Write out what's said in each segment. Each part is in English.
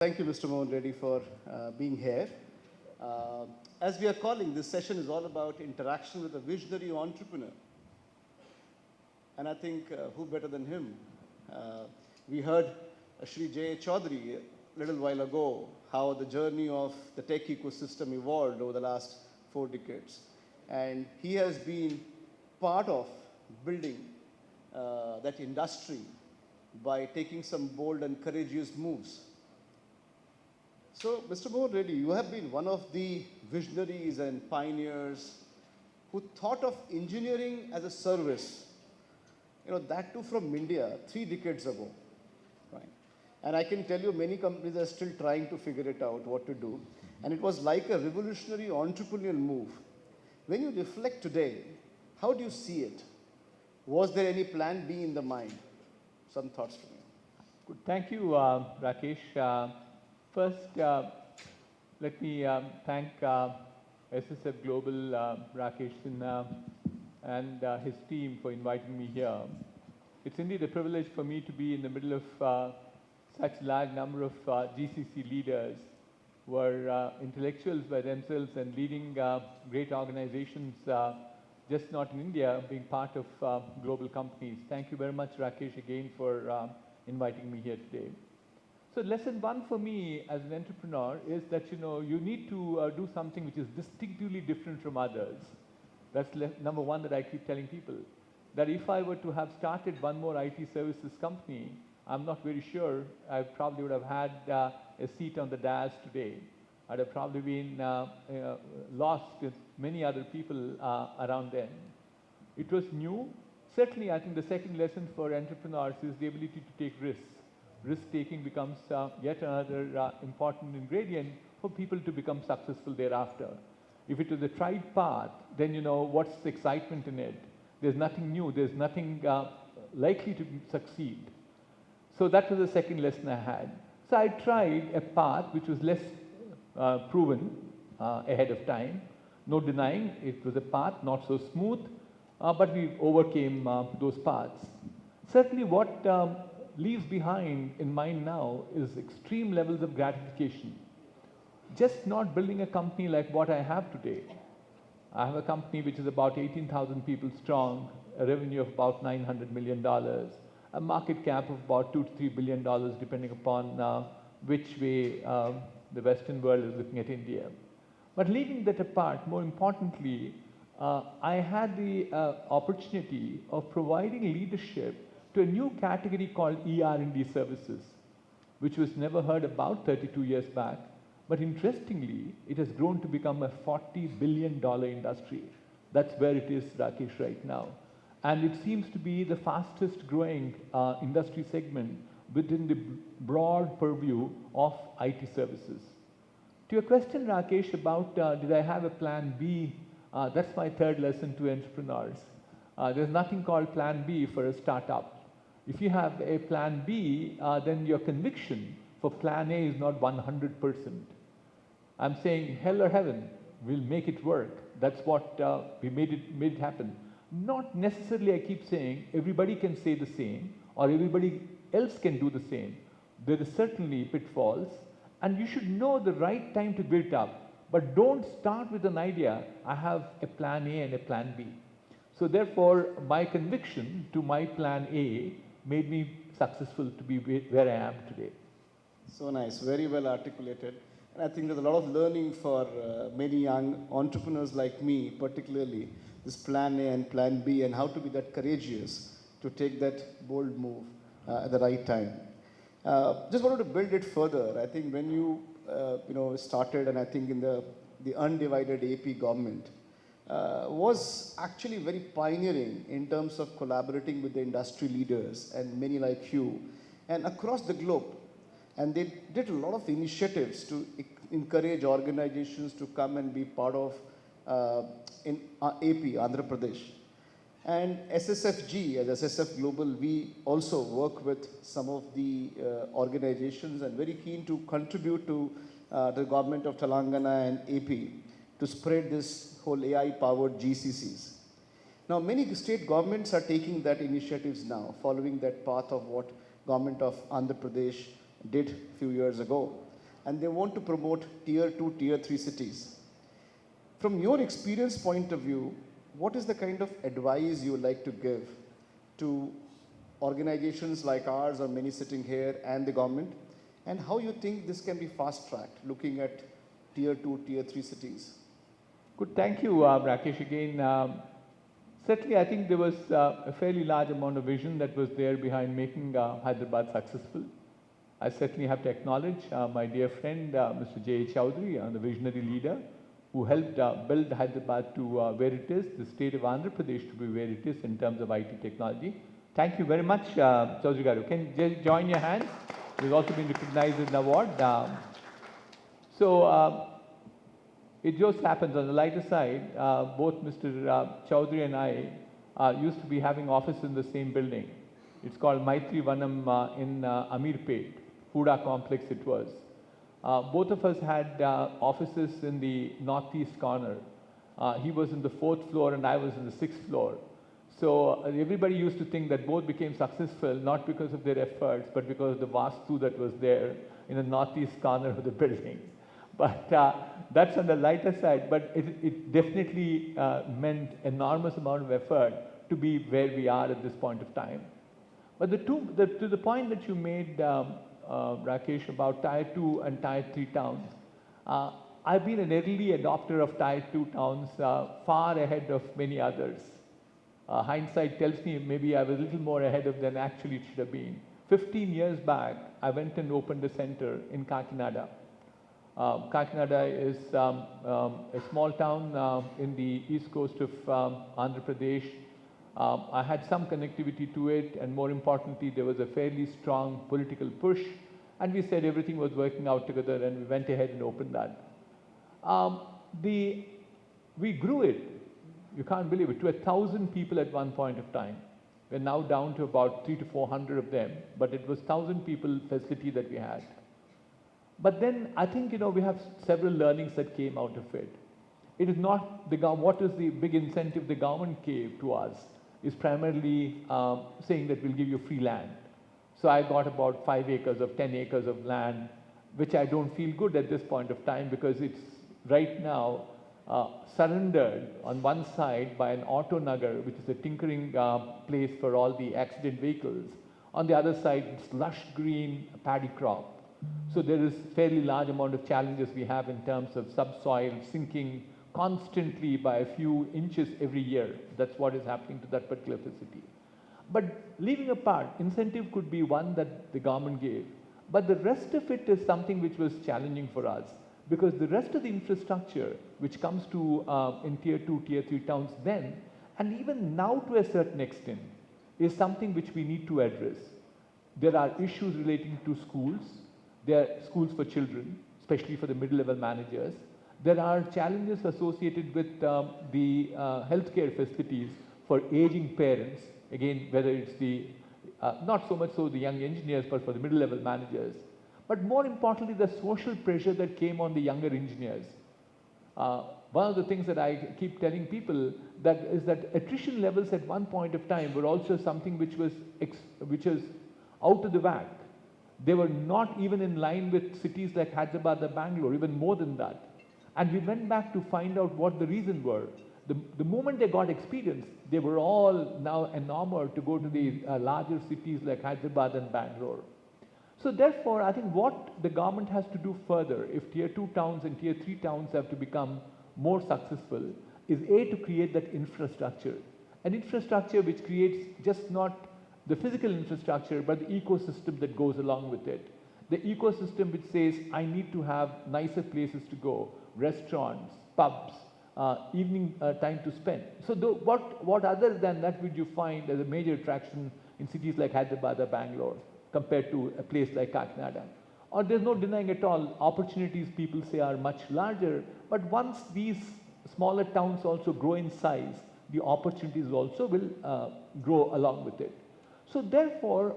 Thank you, Mr. Mohan Reddy, for being here. As we are calling, this session is all about interaction with a visionary entrepreneur. And I think who better than him? We heard Shri J. Chaudhary a little while ago how the journey of the tech ecosystem evolved over the last 4 decades. And he has been part of building that industry by taking some bold and courageous moves. So, Mr. Mohan Reddy, you have been one of the visionaries and pioneers who thought of engineering as a service, that too from India 3 decades ago, right? And I can tell you many companies are still trying to figure it out, what to do. And it was like a revolutionary entrepreneurial move. When you reflect today, how do you see it? Was there any plan B in the mind? Some thoughts from you. Good. Thank you, Rakesh. First, let me thank SSF Global, Rakesh Sinha, and his team for inviting me here. It's indeed a privilege for me to be in the middle of such a large number of GCC leaders who are intellectuals by themselves and leading great organizations, just not in India, being part of global companies. Thank you very much, Rakesh, again for inviting me here today. So lesson 1 for me as an entrepreneur is that, you need to do something which is distinctively different from others. That's number 1 that I keep telling people. That if I were to have started one more IT services company, I'm not very sure I probably would have had a seat on the dais today. I'd have probably been lost with many other people around then. It was new. Certainly, I think the second lesson for entrepreneurs is the ability to take risks. Risk-taking becomes yet another important ingredient for people to become successful thereafter. If it is a tried path, then what's the excitement in it? There's nothing new. There's nothing likely to succeed. So that was the second lesson I had. So I tried a path which was less proven ahead of time. No denying it was a path not so smooth, but we overcame those paths. Certainly what leaves behind in mind now is extreme levels of gratification. Just not building a company like what I have today. I have a company which is about 18,000 people strong, a revenue of about $900 million, a market cap of about $2 to $3 billion, depending upon which way the Western world is looking at India. But leaving that apart, more importantly, I had the opportunity of providing leadership to a new category called ER&D services, which was never heard about 32 years back. But interestingly, it has grown to become a $40 billion industry. That's where it is, Rakesh, right now. And it seems to be the fastest growing industry segment within the broad purview of IT services. To your question, Rakesh, about did I have a plan B, that's my third lesson to entrepreneurs. There's nothing called plan B for a startup. If you have a plan B, then your conviction for plan A is not 100%. I'm saying hell or heaven, we'll make it work. That's what we made it happen. Not necessarily, I keep saying, everybody can say the same or everybody else can do the same. There is certainly pitfalls and you should know the right time to build up. But don't start with an idea, I have a plan A and a plan B. So therefore, my conviction to my plan A made me successful to be where I am today. So nice, very well articulated. And I think there's a lot of learning for many young entrepreneurs like me, particularly this plan A and plan B and how to be that courageous to take that bold move at the right time. Just wanted to build it further. I think when you started, and I think in the undivided AP government, was actually very pioneering in terms of collaborating with the industry leaders and many like you and across the globe. And they did a lot of initiatives to encourage organizations to come and be part of in AP, Andhra Pradesh. And SSFG, as SSF Global, we also work with some of the organizations and very keen to contribute to the government of Telangana and AP to spread this whole AI-powered GCCs. Now, many state governments are taking that initiatives now, following that path of what government of Andhra Pradesh did a few years ago. and they want to promote tier 2, tier 3 cities. From your experience point of view, what is the kind of advice you would like to give to organizations like ours or many sitting here and the government, and how you think this can be fast-tracked, looking at tier 2, tier 3 cities? Good, thank you, Rakesh, again. Certainly, I think there was a fairly large amount of vision that was there behind making Hyderabad successful. I certainly have to acknowledge my dear friend, Mr. J. Chowdhury, the visionary leader, who helped build Hyderabad to where it is, the state of Andhra Pradesh to be where it is in terms of IT technology. Thank you very much, Chowdhury Garu. Can you join your hands? We've also been recognized with an award. It just happens on the lighter side, both Mr. Chowdhury and I used to be having office in the same building. It's called Maitri Vanam in Amirpet, Huda complex it was. Both of us had offices in the northeast corner. He was in the 4th floor and I was in the 6th floor. So everybody used to think that both became successful, not because of their efforts, but because of the vastu that was there in the northeast corner of the building. But that's on the lighter side, but it definitely meant enormous amount of effort to be where we are at this point of time. But to the point that you made, Rakesh, about tier 2 and tier 3 towns, I've been an early adopter of tier 2 towns, far ahead of many others. Hindsight tells me maybe I was a little more ahead of than actually it should have been. 15 years back, I went and opened a center in Kakinada. Kakinada is a small town in the east coast of Andhra Pradesh. I had some connectivity to it, and more importantly, there was a fairly strong political push, and we said everything was working out together, and we went ahead and opened that. We grew it. You can't believe it, to 1,000 people at one point of time. We're now down to about 300 to 400 of them, but it was 1,000 people facility that we had. But then I think, we have several learnings that came out of it. It is not what is the big incentive the government gave to us is primarily saying that we'll give you free land. So I got about 5 acres of 10 acres of land, which I don't feel good at this point of time because it's right now surrendered on one side by an auto nagar, which is a tinkering place for all the accident vehicles. On the other side, it's lush green paddy crop. So there is fairly large amount of challenges we have in terms of subsoil sinking constantly by a few inches every year. That's what is happening to that particular facility. But leaving apart, incentive could be one that the government gave. But the rest of it is something which was challenging for us, because the rest of the infrastructure which comes to in tier 2, tier 3 towns then, and even now to a certain extent, is something which we need to address. There are issues relating to schools. There are schools for children, especially for the middle-level managers. There are challenges associated with the healthcare facilities for aging parents, again, whether it's the, not so much so the young engineers, but for the middle-level managers. But more importantly, the social pressure that came on the younger engineers. One of the things that I keep telling people is that attrition levels at one point of time were also something which was out of the whack. They were not even in line with cities like Hyderabad or Bangalore, even more than that. And we went back to find out what the reason were. The moment they got experience, they were all now enamored to go to the larger cities like Hyderabad and Bangalore. So therefore, I think what the government has to do further, if tier 2 towns and tier 3 towns have to become more successful, is to create that infrastructure. An infrastructure which creates just not the physical infrastructure, but the ecosystem that goes along with it. The ecosystem which says, I need to have nicer places to go, restaurants, pubs, evening time to spend. So what other than that would you find as a major attraction in cities like Hyderabad or Bangalore compared to a place like Kakinada? Or there's no denying at all, opportunities people say are much larger, but once these smaller towns also grow in size, the opportunities also will grow along with it. So therefore,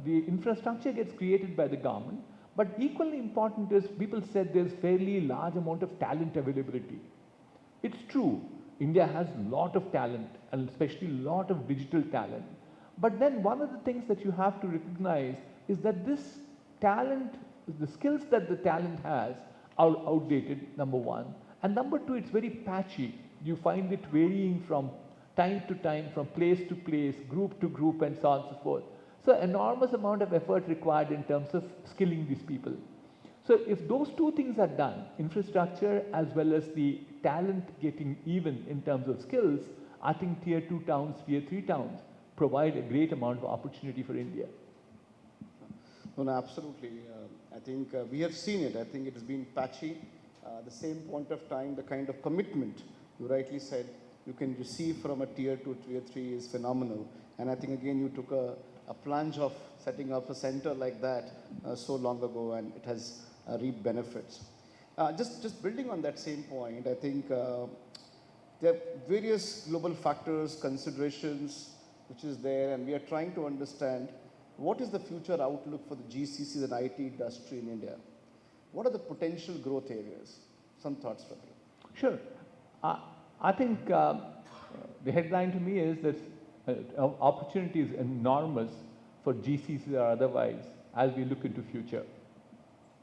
the infrastructure gets created by the government, but equally important is people said there's fairly large amount of talent availability. It's true, India has a lot of talent, and especially a lot of digital talent. But then one of the things that you have to recognize is that this talent the skills that the talent has are outdated, number one. And number two, it's very patchy. You find it varying from time to time, from place to place, group to group, and so on and so forth. So enormous amount of effort required in terms of skilling these people. So if those two things are done, infrastructure as well as the talent getting even in terms of skills, I think tier 2 towns, tier 3 towns provide a great amount of opportunity for India. No, absolutely. I think we have seen it. I think it has been patchy. The same point of time, the kind of commitment you rightly said you can receive from a tier 2, tier 3 is phenomenal. And I think again you took a plunge of setting up a center like that so long ago, and it has reaped benefits. Just building on that same point, I think there are various global factors, considerations, which is there, and we are trying to understand what is the future outlook for the GCCs and IT industry in India. What are the potential growth areas? Some thoughts from you. Sure. I think the headline to me is that opportunity is enormous for GCCs or otherwise as we look into future.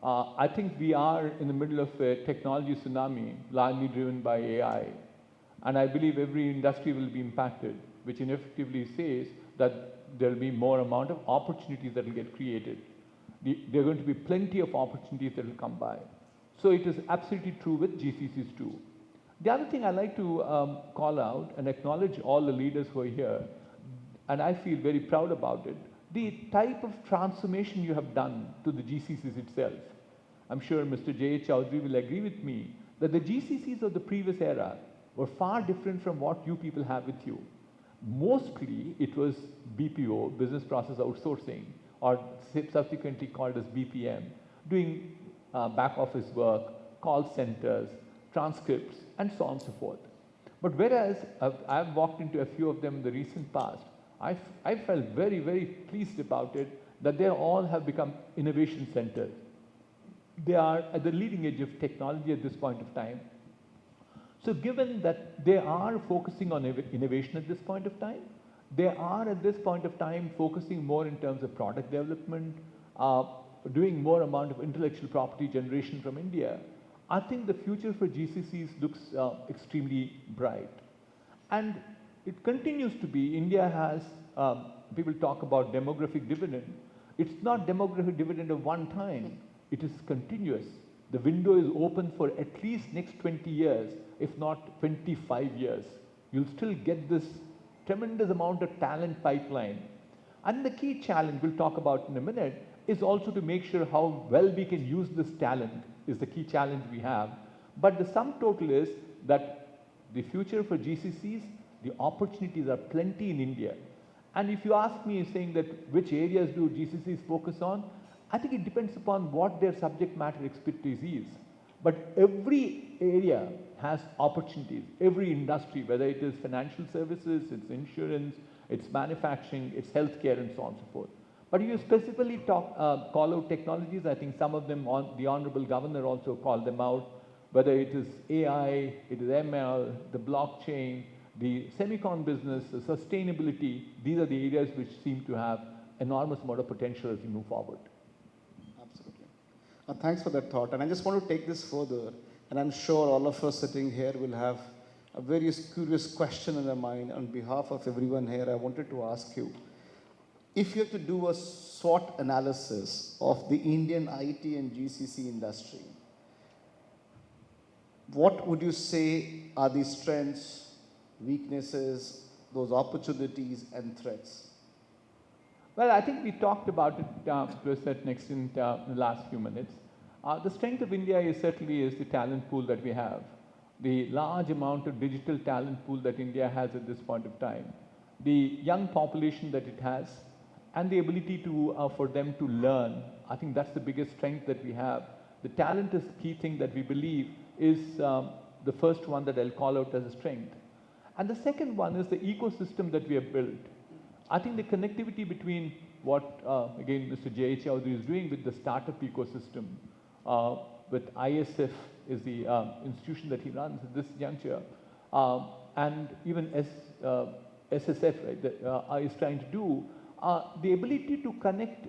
I think we are in the middle of a technology tsunami largely driven by AI. And I believe every industry will be impacted, which effectively says that there will be more amount of opportunities that will get created. There are going to be plenty of opportunities that will come by. So it is absolutely true with GCCs too. The other thing I like to call out and acknowledge all the leaders who are here, and I feel very proud about it, the type of transformation you have done to the GCCs itself. I'm sure Mr. J.H. Chowdhury will agree with me that the GCCs of the previous era were far different from what you people have with you. Mostly it was BPO, business process outsourcing, or subsequently called as BPM, doing back office work, call centers, transcripts, and so on and so forth. But whereas I've walked into a few of them in the recent past, I felt very, very pleased about it that they all have become innovation centers. They are at the leading edge of technology at this point of time. So given that they are focusing on innovation at this point of time, they are at this point of time focusing more in terms of product development, doing more amount of intellectual property generation from India. I think the future for GCCs looks extremely bright. And it continues to be, India has, people talk about demographic dividend. It's not demographic dividend of one time, it is continuous. The window is open for at least next 20 years, if not 25 years. You'll still get this tremendous amount of talent pipeline. And the key challenge we'll talk about in a minute is also to make sure how well we can use this talent is the key challenge we have. But the sum total is that the future for GCCs, the opportunities are plenty in India. And if you ask me saying that which areas do GCCs focus on, I think it depends upon what their subject matter expertise is. But every area has opportunities, every industry, whether it is financial services, it's insurance, it's manufacturing, it's healthcare, and so on and so forth. But if you specifically call out technologies, I think some of them, the Honorable Governor also called them out, whether it is AI, it is ML, the blockchain, the semicon business, the sustainability, these are the areas which seem to have enormous amount of potential as we move forward. Absolutely. Thanks for that thought. And I just want to take this further, and I'm sure all of us sitting here will have a very curious question in their mind. On behalf of everyone here, I wanted to ask you, if you have to do a SWOT analysis of the Indian IT and GCC industry, what would you say are the strengths, weaknesses, those opportunities and threats? Well, I think we talked about it to a certain extent in the last few minutes. The strength of India is certainly the talent pool that we have. The large amount of digital talent pool that India has at this point of time. The young population that it has, and the ability to, for them to learn. I think that's the biggest strength that we have. The talent is the key thing that we believe is the first one that I'll call out as a strength. And the second one is the ecosystem that we have built. I think the connectivity between what, again, Mr. J.H. Chowdhury is doing with the startup ecosystem, with ISF is the institution that he runs at this juncture, and even SSF, right, that is trying to do, the ability to connect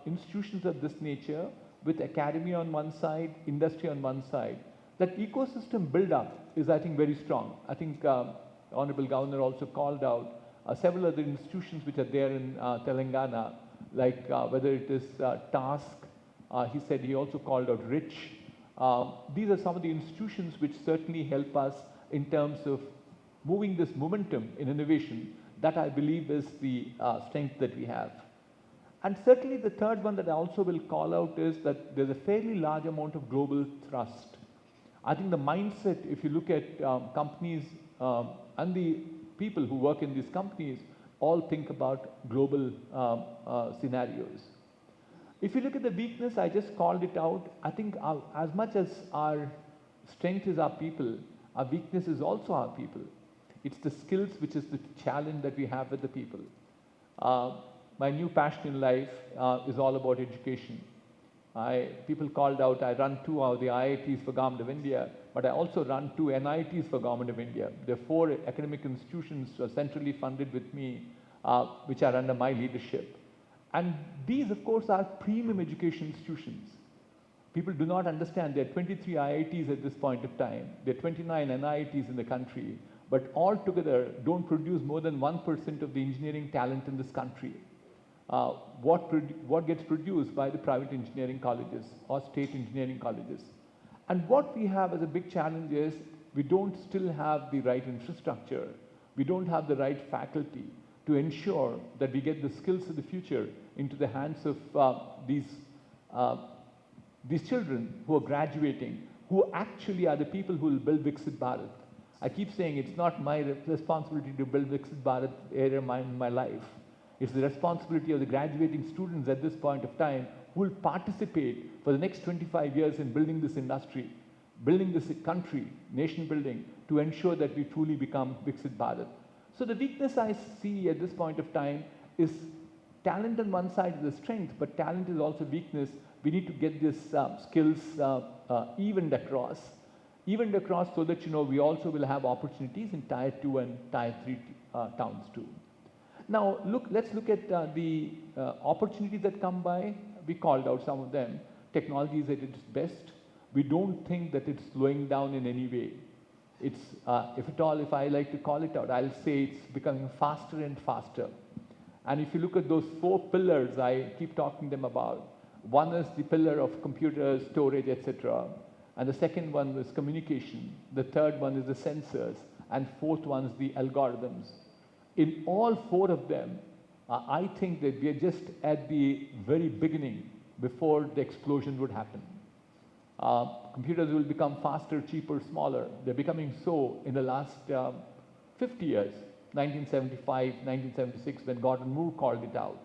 institutions of this nature with academia on one side, industry on one side, that ecosystem build-up is, I think, very strong. I think Honorable Governor also called out several other institutions which are there in Telangana, like whether it is TASC, he said he also called out RICH. These are some of the institutions which certainly help us in terms of moving this momentum in innovation that I believe is the strength that we have. And certainly the third one that I also will call out is that there's a fairly large amount of global thrust. I think the mindset, if you look at companies and the people who work in these companies, all think about global scenarios. If you look at the weakness, I just called it out. I think as much as our strength is our people, our weakness is also our people. It's the skills which is the challenge that we have with the people. My new passion in life is all about education. People called out, I run 2 of the IITs for Government of India, but I also run 2 NITs for Government of India. There are 4 academic institutions centrally funded with me, which are under my leadership. And these, of course, are premium education institutions. People do not understand there are 23 IITs at this point of time. There are 29 NITs in the country, but all together don't produce more than 1% of the engineering talent in this country. What gets produced by the private engineering colleges or state engineering colleges. And what we have as a big challenge is we don't still have the right infrastructure. We don't have the right faculty to ensure that we get the skills of the future into the hands of these children who are graduating, who actually are the people who will build Viksit Bharat. I keep saying it's not my responsibility to build Viksit Bharat area in my life. It's the responsibility of the graduating students at this point of time who will participate for the next 25 years in building this industry, building this country, nation building, to ensure that we truly become Viksit Bharat. So the weakness I see at this point of time is talent on one side is the strength, but talent is also weakness. We need to get these skills evened across so that, you know, we also will have opportunities in Tier 2 and Tier 3 towns too. Now, let's look at the opportunities that come by. We called out some of them. Technology is at its best. We don't think that it's slowing down in any way. It's, if I like to call it out, I'll say it's becoming faster and faster. And if you look at those 4 pillars I keep talking them about, one is the pillar of computers, storage, etc. And the second one is communication. The third one is the sensors. And fourth one is the algorithms. In all 4 of them, I think that we are just at the very beginning before the explosion would happen. Computers will become faster, cheaper, smaller. They're becoming so in the last 50 years, 1975, 1976, when Gordon Moore called it out.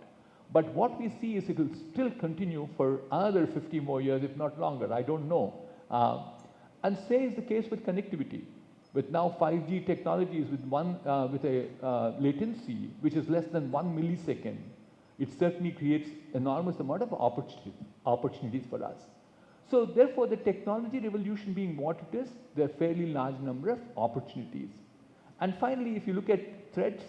But what we see is it will still continue for another 50 more years, if not longer. I don't know. And same is the case with connectivity. With now 5G technologies with a latency which is less than 1 millisecond, it certainly creates enormous amount of opportunities for us. So therefore, the technology revolution being what it is, there are fairly large number of opportunities. And finally, if you look at threats,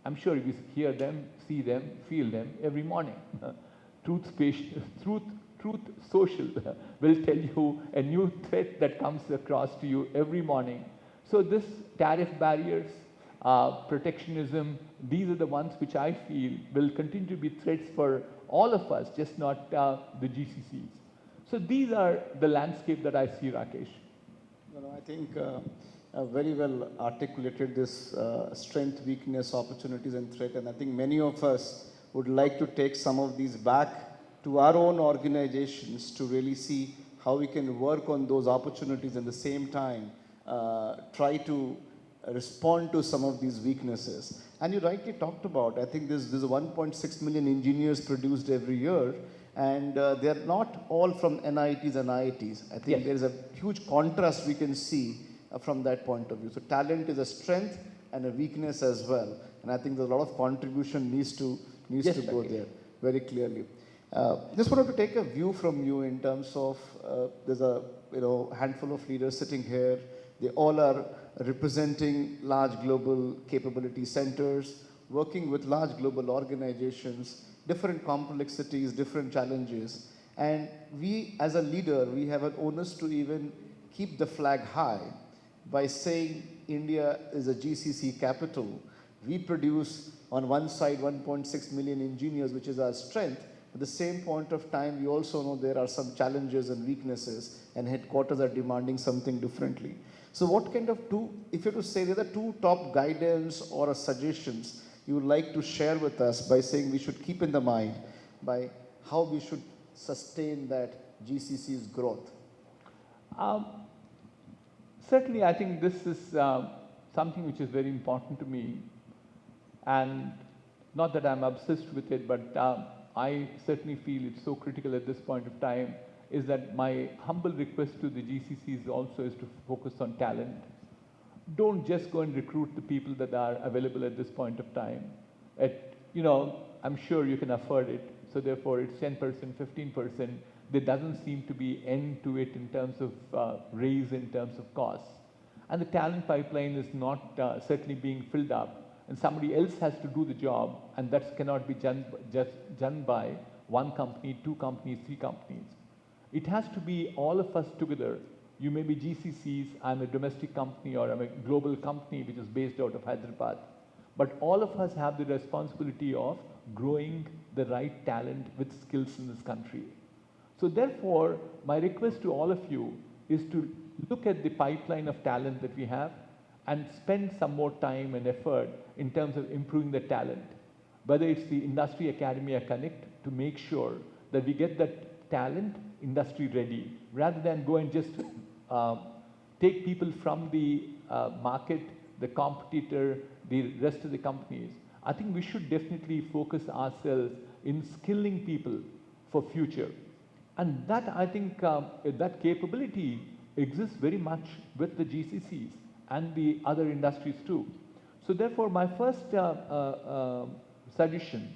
I'm sure you hear them, see them, feel them every morning. Truth Social will tell you a new threat that comes across to you every morning. So this tariff barriers, protectionism, these are the ones which I feel will continue to be threats for all of us, just not the GCCs. So these are the landscape that I see, Rakesh. I think very well articulated this strength, weakness, opportunities and threat. And I think many of us would like to take some of these back to our own organizations to really see how we can work on those opportunities and at the same time try to respond to some of these weaknesses. And you rightly talked about, I think there's 1.6 million engineers produced every year, and they're not all from NITs and IITs. I think there's a huge contrast we can see from that point of view. So talent is a strength and a weakness as well. And I think there's a lot of contribution needs to go there very clearly. Just wanted to take a view from you in terms of there's a handful of leaders sitting here. They all are representing large global capability centers, working with large global organizations, different complexities, different challenges. And we, as a leader, we have an onus to even keep the flag high by saying India is a GCC capital. We produce on one side 1.6 million engineers, which is our strength. At the same point of time, we also know there are some challenges and weaknesses, and headquarters are demanding something differently. So what kind of if you were to say there are two top guidance or suggestions you would like to share with us by saying we should keep in the mind by how we should sustain that GCC's growth? Certainly, I think this is something which is very important to me, and not that I'm obsessed with it, but I certainly feel it's so critical at this point of time, is that my humble request to the GCCs also is to focus on talent. Don't just go and recruit the people that are available at this point of time. I'm sure you can afford it, so therefore it's 10%, 15%. There doesn't seem to be end to it in terms of raise, in terms of costs. And the talent pipeline is not certainly being filled up. And somebody else has to do the job, and that cannot be just done by one company, two companies, three companies. It has to be all of us together. You may be GCCs, I'm a domestic company, or I'm a global company which is based out of Hyderabad. But all of us have the responsibility of growing the right talent with skills in this country. So therefore, my request to all of you is to look at the pipeline of talent that we have and spend some more time and effort in terms of improving the talent. Whether it's the Industry Academia Connect to make sure that we get that talent industry ready, rather than go and just take people from the market, the competitor, the rest of the companies. I think we should definitely focus ourselves in skilling people for future. And that, I think, that capability exists very much with the GCCs and the other industries too. So therefore, my first suggestion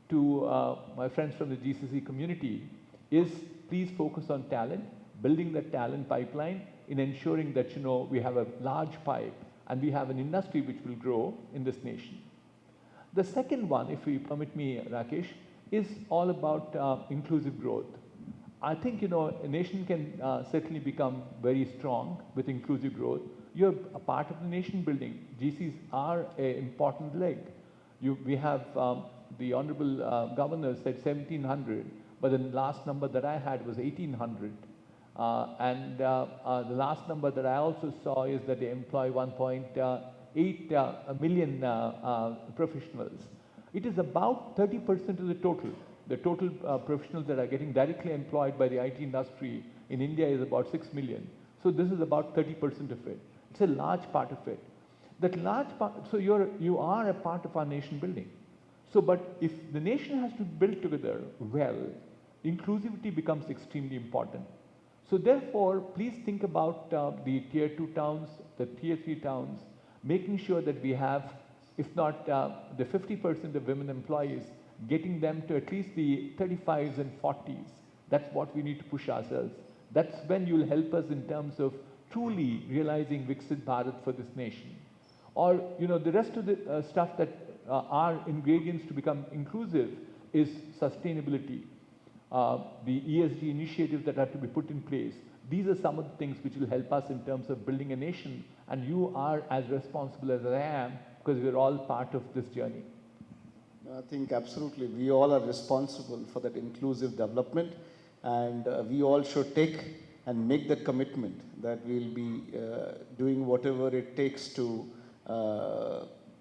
to my friends from the GCC community is please focus on talent, building the talent pipeline, in ensuring that we have a large pipe and we have an industry which will grow in this nation. The second one, if you permit me, Rakesh, is all about inclusive growth. I think a nation can certainly become very strong with inclusive growth. You're a part of the nation building. GCs are an important leg. We have the Honorable Governor said 1,700, but the last number that I had was 1,800. And the last number that I also saw is that they employ 1.8 million professionals. It is about 30% of the total. The total professionals that are getting directly employed by the IT industry in India is about 6 million. So this is about 30% of it. It's a large part of it. That large part, so you are a part of our nation building. So, but if the nation has to build together well, inclusivity becomes extremely important. So therefore, please think about the tier 2 towns, the tier 3 towns, making sure that we have, if not the 50% of women employees, getting them to at least the 35s and 40s. That's what we need to push ourselves. That's when you'll help us in terms of truly realizing Viksit Bharat for this nation. Or, the rest of the stuff that are ingredients to become inclusive is sustainability, the ESG initiatives that have to be put in place. These are some of the things which will help us in terms of building a nation, and you are as responsible as I am, because we're all part of this journey. I think absolutely, we all are responsible for that inclusive development, and we all should take and make the commitment that we'll be doing whatever it takes to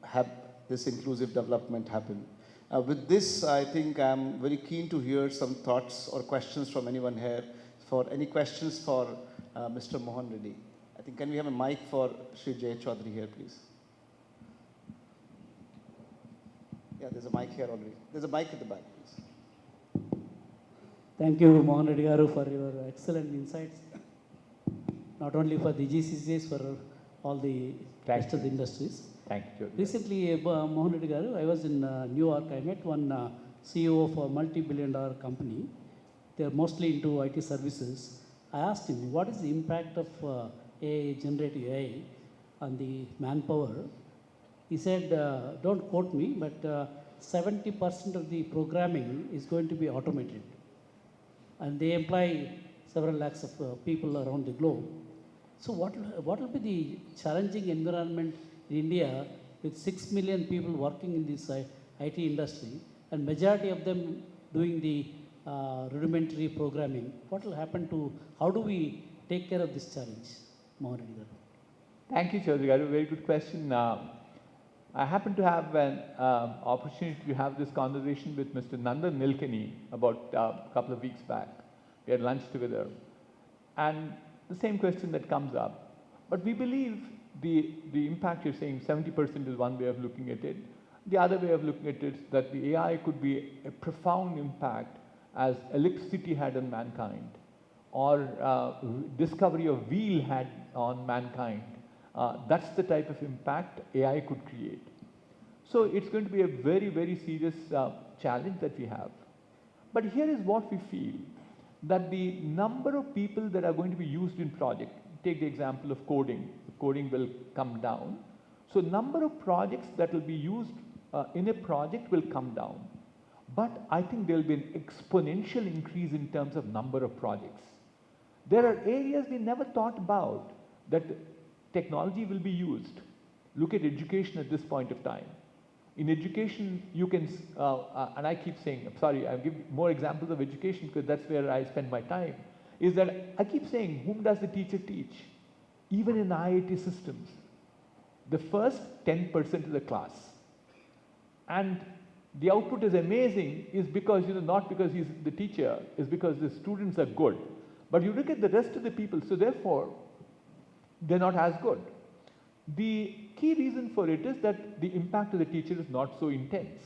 have this inclusive development happen. With this, I think I'm very keen to hear some thoughts or questions from anyone here. For any questions for Mr. Mohan Reddy? I think, can we have a mic for Shri Jay Chaudhary here, please? Yeah, there's a mic here already. There's a mic at the back, please. Thank you, Mohan Reddy garu, for your excellent insights. Not only for the GCCs, for all the rest of the industries. Thank you. Recently, Mohan Reddy garu, I was in New York. I met one CEO of a multi-billion-dollar company. They are mostly into IT services. I asked him, what is the impact of AI, generative AI, on the manpower? He said, don't quote me, but 70% of the programming is going to be automated. and they employ several lakhs of people around the globe. So what will be the challenging environment in India with 6 million people working in this IT industry and majority of them doing the rudimentary programming? What will happen to, how do we take care of this challenge? Mohan Reddy garu. Thank you, Chaudhary garu. Very good question. I happen to have an opportunity to have this conversation with Mr. Nandan Nilekani about a couple of weeks back. We had lunch together. And the same question that comes up. But we believe the impact you're saying, 70% is one way of looking at it. The other way of looking at it is that the AI could be a profound impact as electricity had on mankind, or discovery of wheel had on mankind. That's the type of impact AI could create. So it's going to be a very, very serious challenge that we have. But here is what we feel, that the number of people that are going to be used in project, take the example of coding. Coding will come down. So number of projects that will be used in a project will come down. But I think there will be an exponential increase in terms of number of projects. There are areas we never thought about that technology will be used. Look at education at this point of time. In education, you can, and I keep saying, I'm sorry, I'll give more examples of education because that's where I spend my time, is that I keep saying, whom does the teacher teach? Even in IIT systems, the first 10% of the class. And the output is amazing is because, not because he's the teacher, is because the students are good. But you look at the rest of the people, so therefore, they're not as good. The key reason for it is that the impact of the teacher is not so intense.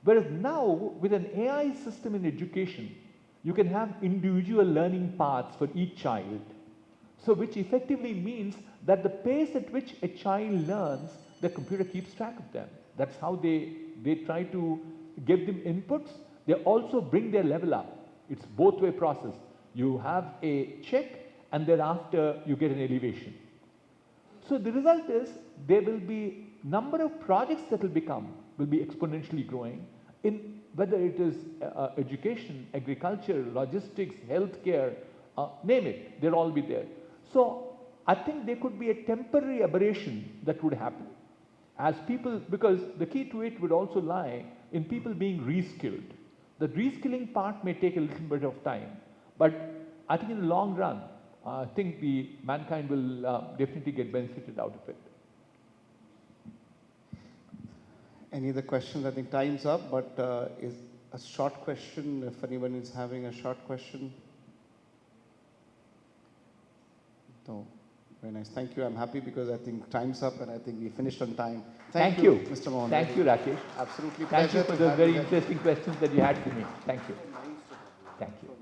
Whereas now, with an AI system in education, you can have individual learning paths for each child. So which effectively means that the pace at which a child learns, the computer keeps track of them. That's how they try to give them inputs. They also bring their level up. It's both-way process. You have a check and thereafter you get an elevation. So the result is there will be number of projects that will be exponentially growing in whether it is education, agriculture, logistics, healthcare, name it, they'll all be there. So I think there could be a temporary aberration that would happen as people, because the key to it would also lie in people being reskilled. The reskilling part may take a little bit of time, but I think in the long run, I think the mankind will definitely get benefited out of it. Any other questions? I think time's up, but is a short question, if anyone is having a short question. No. Very nice. Thank you. I'm happy because I think time's up and I think we finished on time. Thank you, Mr. Mohan. Thank you, Rakesh. Absolutely Thank pleasure. you for the very interesting questions that you had for me. Thank you. Thank you.